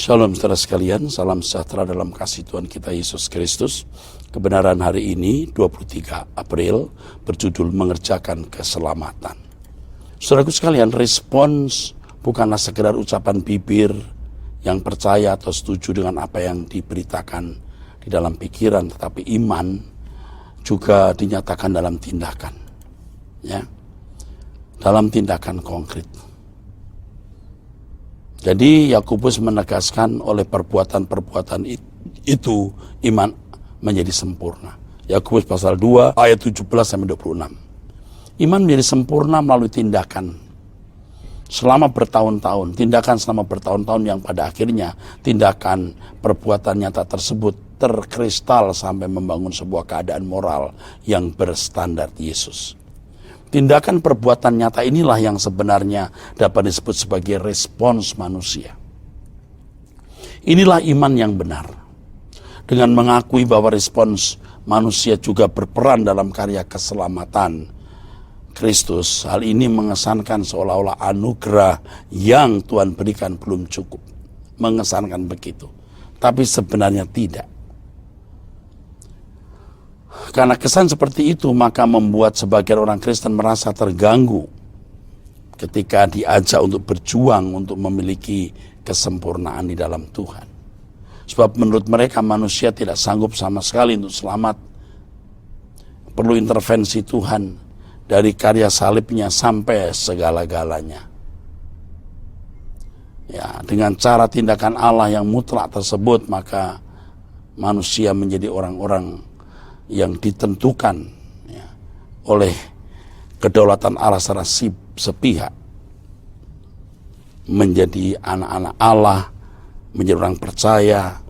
Shalom saudara sekalian, salam sejahtera dalam kasih Tuhan kita Yesus Kristus. Kebenaran hari ini 23 April berjudul mengerjakan keselamatan. Saudaraku sekalian, respons bukanlah sekedar ucapan bibir yang percaya atau setuju dengan apa yang diberitakan di dalam pikiran, tetapi iman juga dinyatakan dalam tindakan, ya, dalam tindakan konkret. Jadi Yakobus menegaskan oleh perbuatan-perbuatan itu iman menjadi sempurna. Yakobus pasal 2 ayat 17-26. Iman menjadi sempurna melalui tindakan selama bertahun-tahun. Tindakan selama bertahun-tahun yang pada akhirnya tindakan perbuatan nyata tersebut terkristal sampai membangun sebuah keadaan moral yang berstandar Yesus. Tindakan perbuatan nyata inilah yang sebenarnya dapat disebut sebagai respons manusia. Inilah iman yang benar. Dengan mengakui bahwa respons manusia juga berperan dalam karya keselamatan Kristus, hal ini mengesankan seolah-olah anugerah yang Tuhan berikan belum cukup. Mengesankan begitu. Tapi sebenarnya tidak. Karena kesan seperti itu, maka membuat sebagian orang Kristen merasa terganggu ketika diajak untuk berjuang untuk memiliki kesempurnaan di dalam Tuhan. Sebab menurut mereka manusia tidak sanggup sama sekali untuk selamat. Perlu intervensi Tuhan dari karya salibnya sampai segala-galanya. Ya, dengan cara tindakan Allah yang mutlak tersebut, maka manusia menjadi orang-orang yang ditentukan, ya, oleh kedaulatan Allah secara sepihak, menjadi anak-anak Allah, menjadi orang percaya,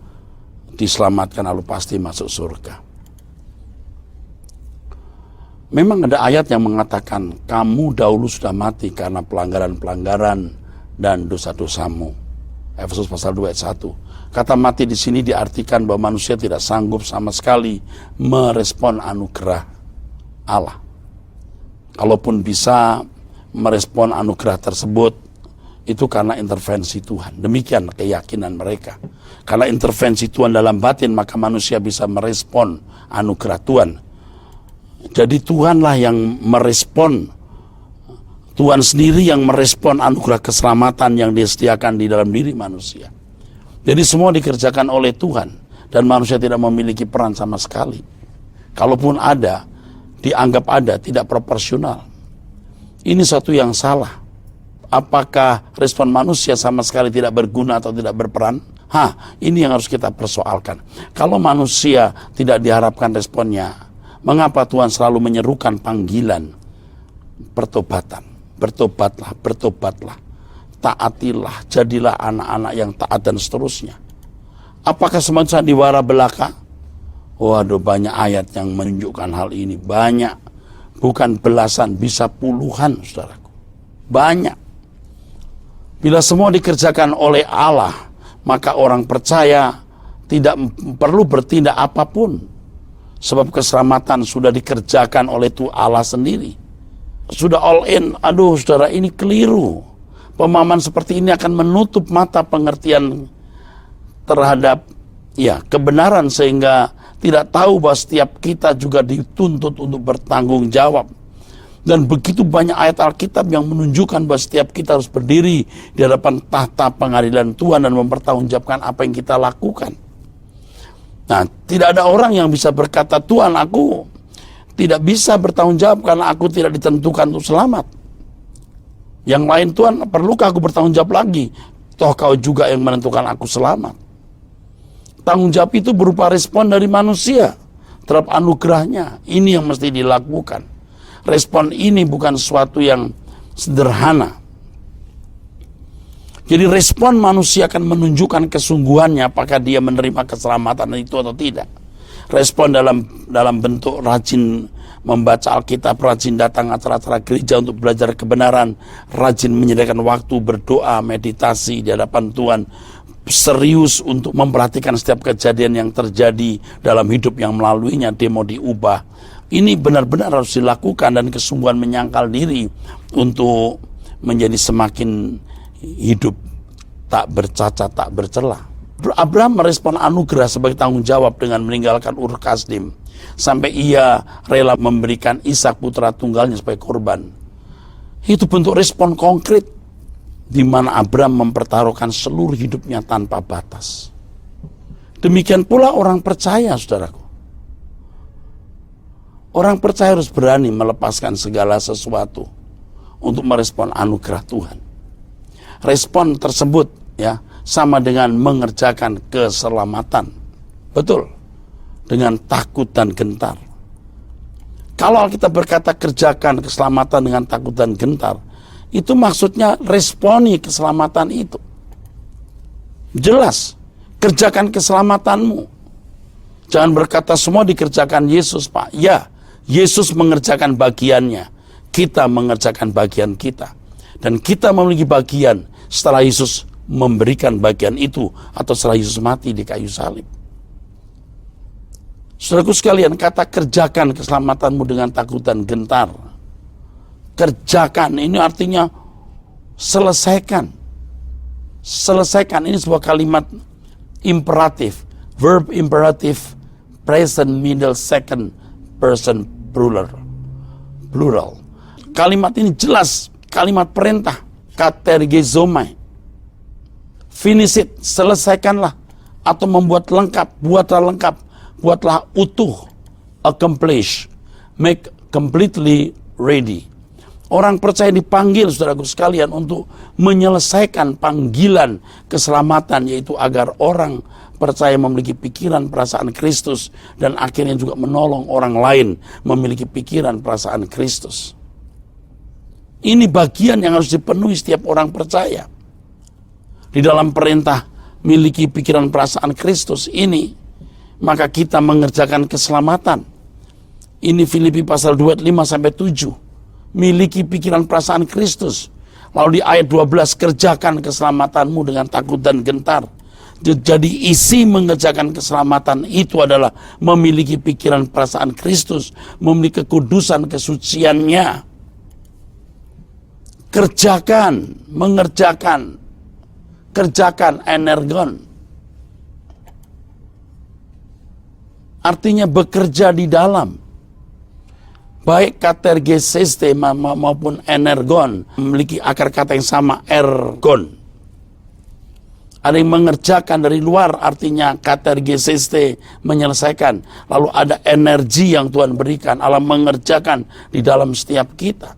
diselamatkan lalu pasti masuk surga. Memang ada ayat yang mengatakan kamu dahulu sudah mati karena pelanggaran-pelanggaran dan dosa-dosamu. Efesus pasal 2 ayat 1. Kata mati di sini diartikan bahwa manusia tidak sanggup sama sekali merespon anugerah Allah. Kalaupun bisa merespon anugerah tersebut, itu karena intervensi Tuhan. Demikian keyakinan mereka. Karena intervensi Tuhan dalam batin, maka manusia bisa merespon anugerah Tuhan. Jadi Tuhanlah yang merespon, Tuhan sendiri yang merespon anugerah keselamatan yang disediakan di dalam diri manusia. Jadi semua dikerjakan oleh Tuhan dan manusia tidak memiliki peran sama sekali. Kalaupun ada, dianggap ada, tidak proporsional. Ini satu yang salah. Apakah respon manusia sama sekali tidak berguna atau tidak berperan? Ini yang harus kita persoalkan. Kalau manusia tidak diharapkan responnya, mengapa Tuhan selalu menyerukan panggilan pertobatan? Bertobatlah, bertobatlah. Taatilah, jadilah anak-anak yang taat dan seterusnya. Apakah semua sandiwara belaka? Waduh, banyak ayat yang menunjukkan hal ini. Banyak, bukan belasan, bisa puluhan, saudaraku. Banyak. Bila semua dikerjakan oleh Allah, maka orang percaya tidak perlu bertindak apapun. Sebab keselamatan sudah dikerjakan oleh Tuhan Allah sendiri. Sudah all in. Aduh, saudara, ini keliru. Pemahaman seperti ini akan menutup mata pengertian terhadap kebenaran, sehingga tidak tahu bahwa setiap kita juga dituntut untuk bertanggung jawab. Dan begitu banyak ayat Alkitab yang menunjukkan bahwa setiap kita harus berdiri di hadapan tahta pengadilan Tuhan dan mempertanggungjawabkan apa yang kita lakukan. Nah, tidak ada orang yang bisa berkata, Tuhan, aku tidak bisa bertanggung jawab karena aku tidak ditentukan untuk selamat. Yang lain, Tuhan, perlukah aku bertanggung jawab lagi? Toh kau juga yang menentukan aku selamat. Tanggung jawab itu berupa respon dari manusia terhadap anugerahnya. Ini yang mesti dilakukan. Respon ini bukan sesuatu yang sederhana. Jadi respon manusia akan menunjukkan kesungguhannya apakah dia menerima keselamatan itu atau tidak. Respon dalam bentuk rajin membaca Alkitab, rajin datang acara-acara gereja untuk belajar kebenaran, rajin menyediakan waktu berdoa, meditasi di hadapan Tuhan, serius untuk memperhatikan setiap kejadian yang terjadi dalam hidup yang melaluinya dia mau diubah. Ini benar-benar harus dilakukan, dan kesungguhan menyangkal diri untuk menjadi semakin hidup tak bercacat, tak bercela. Abraham merespon anugerah sebagai tanggung jawab dengan meninggalkan Ur Kasdim, sampai ia rela memberikan Ishak putra tunggalnya sebagai korban. Itu bentuk respon konkret di mana Abraham mempertaruhkan seluruh hidupnya tanpa batas. Demikian pula orang percaya, saudaraku. Orang percaya harus berani melepaskan segala sesuatu untuk merespon anugerah Tuhan. Respon tersebut ya sama dengan mengerjakan keselamatan. Betul. Dengan takut dan gentar. Kalau kita berkata kerjakan keselamatan dengan takut dan gentar, itu maksudnya responi keselamatan itu. Jelas, kerjakan keselamatanmu. Jangan berkata semua dikerjakan Yesus, Pak. Ya, Yesus mengerjakan bagiannya. Kita mengerjakan bagian kita. Dan kita memiliki bagian setelah Yesus memberikan bagian itu, atau setelah Yesus mati di kayu salib. Saudaraku sekalian, kata kerjakan keselamatanmu dengan takut dan gentar. Kerjakan, ini artinya selesaikan. Selesaikan, ini sebuah kalimat imperatif. Verb imperatif, present, middle, second person, plural. Kalimat ini jelas, kalimat perintah. Katergizomai. Finish it, selesaikanlah. Atau membuat lengkap, buatlah lengkap. Buatlah utuh, accomplish, make completely ready. Orang percaya dipanggil, saudaraku sekalian, untuk menyelesaikan panggilan keselamatan, yaitu agar orang percaya memiliki pikiran perasaan Kristus, dan akhirnya juga menolong orang lain memiliki pikiran perasaan Kristus. Ini bagian yang harus dipenuhi setiap orang percaya. Di dalam perintah miliki pikiran perasaan Kristus ini, maka kita mengerjakan keselamatan. Ini Filipi pasal 2 ayat 5-7. Miliki pikiran perasaan Kristus. Lalu di ayat 12, kerjakan keselamatanmu dengan takut dan gentar. Jadi isi mengerjakan keselamatan itu adalah memiliki pikiran perasaan Kristus, memiliki kekudusan kesuciannya. Kerjakan, mengerjakan, kerjakan, energon. Artinya bekerja di dalam. Baik katergeseste maupun energon memiliki akar kata yang sama, ergon. Ada yang mengerjakan dari luar, artinya katergeseste, menyelesaikan. Lalu ada energi yang Tuhan berikan, Allah mengerjakan di dalam setiap kita.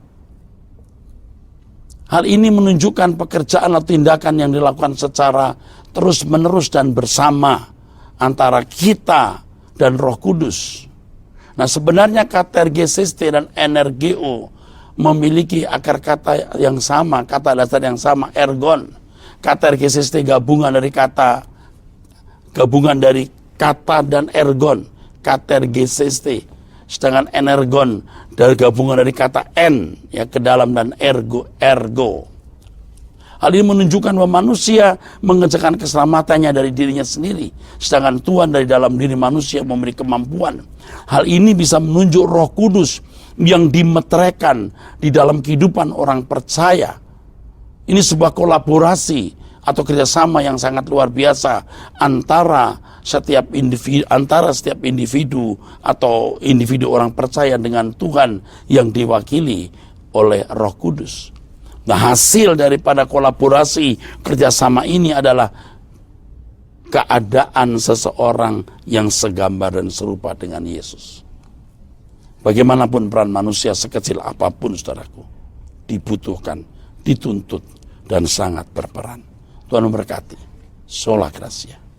Hal ini menunjukkan pekerjaan atau tindakan yang dilakukan secara terus-menerus dan bersama antara kita dan Roh Kudus. Nah, sebenarnya katergeseste dan energeo memiliki akar kata yang sama, kata dasar yang sama, ergon. Katergeseste gabungan dari kata dan ergon, katergeseste. Sedangkan energon dari gabungan dari kata en, ya, ke dalam, dan ergo. Hal ini menunjukkan bahwa manusia mengerjakan keselamatannya dari dirinya sendiri, sedangkan Tuhan dari dalam diri manusia memberi kemampuan. Hal ini bisa menunjuk Roh Kudus yang dimeteraikan di dalam kehidupan orang percaya. Ini sebuah kolaborasi atau kerjasama yang sangat luar biasa antara setiap individu atau individu orang percaya dengan Tuhan yang diwakili oleh Roh Kudus. Nah, hasil daripada kolaborasi kerjasama ini adalah keadaan seseorang yang segambar dan serupa dengan Yesus. Bagaimanapun peran manusia sekecil apapun, saudaraku, dibutuhkan, dituntut, dan sangat berperan. Tuhan memberkati. Sola Gracia.